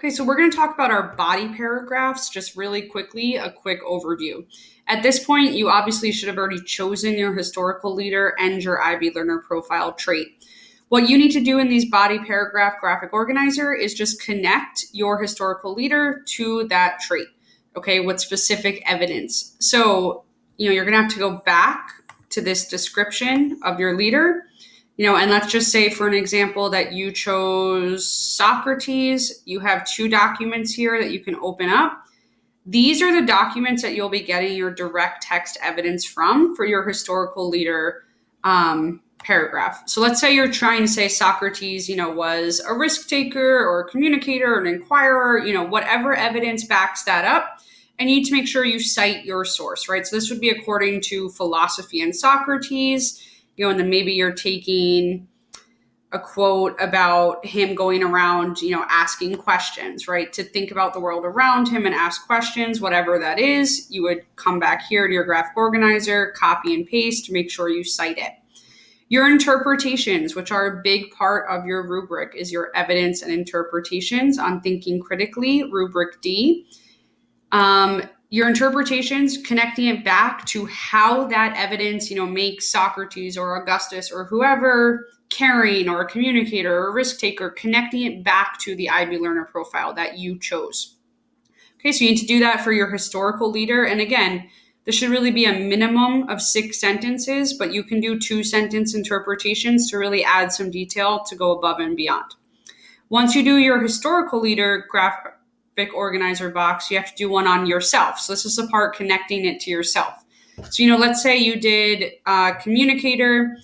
Okay, so we're going to talk about our body paragraphs just really quickly, a quick overview. At this point, you obviously should have already chosen your historical leader and your IB Learner profile trait. What you need to do in these body paragraph graphic organizer is just connect your historical leader to that trait, okay, with specific evidence. So, you're going to have to go back to this description of your leader. And let's just say, for an example, that you chose Socrates. You have 2 documents here that you can open up. These are the documents that you'll be getting your direct text evidence from for your historical leader paragraph. So let's say you're trying to say Socrates, was a risk taker or a communicator or an inquirer, whatever evidence backs that up. And you need to make sure you cite your source, right? So this would be according to Philosophy and Socrates. And then maybe you're taking a quote about him going around, asking questions, right? To think about the world around him and ask questions, whatever that is. You would come back here to your graphic organizer, copy and paste, make sure you cite it. Your interpretations, which are a big part of your rubric, is your evidence and interpretations on thinking critically, rubric D. Your interpretations, connecting it back to how that evidence, makes Socrates or Augustus or whoever caring or a communicator or a risk taker, connecting it back to the IB Learner profile that you chose. Okay, so you need to do that for your historical leader. And again, this should really be a minimum of 6 sentences, but you can do 2-sentence interpretations to really add some detail to go above and beyond. Once you do your historical leader graphic organizer box, you have to do one on yourself. So this is the part connecting it to yourself. So, let's say you did communicator.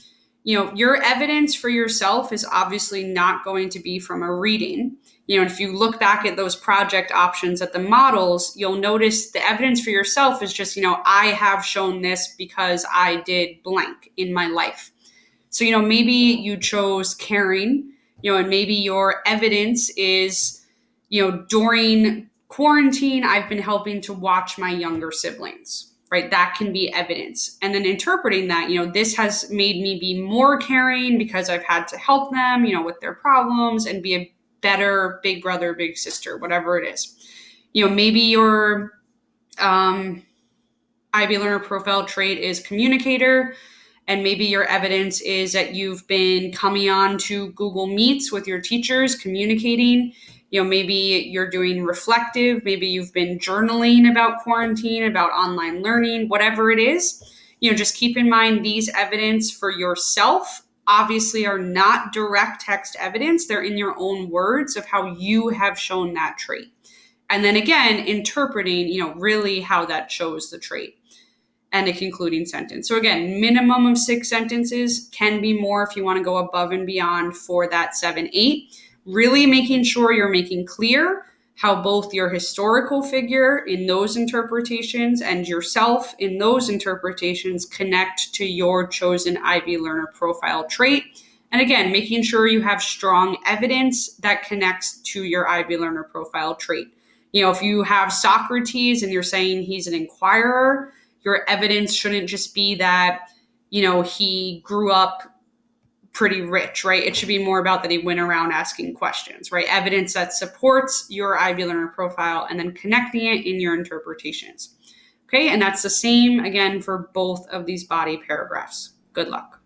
Your evidence for yourself is obviously not going to be from a reading. If you look back at those project options at the models, you'll notice the evidence for yourself is just, I have shown this because I did blank in my life. So, maybe you chose caring, and maybe your evidence is, during quarantine, I've been helping to watch my younger siblings, right? That can be evidence. And then interpreting that, this has made me be more caring because I've had to help them, with their problems and be a better big brother, big sister, whatever it is. Maybe your IB Learner profile trait is communicator. And maybe your evidence is that you've been coming on to Google Meets with your teachers, communicating. Maybe you're doing reflective. Maybe you've been journaling about quarantine, about online learning, whatever it is. Just keep in mind these evidence for yourself obviously are not direct text evidence. They're in your own words of how you have shown that trait. And then again, interpreting, really how that shows the trait. And a concluding sentence. So again, minimum of 6 sentences, can be more if you want to go above and beyond for that 7-8. Really making sure you're making clear how both your historical figure in those interpretations and yourself in those interpretations connect to your chosen IB Learner profile trait. And again, making sure you have strong evidence that connects to your IB Learner profile trait. If you have Socrates and you're saying he's an inquirer, your evidence shouldn't just be that, he grew up pretty rich, right? It should be more about that he went around asking questions, right? Evidence that supports your IB Learner profile and then connecting it in your interpretations. Okay, and that's the same, again, for both of these body paragraphs. Good luck.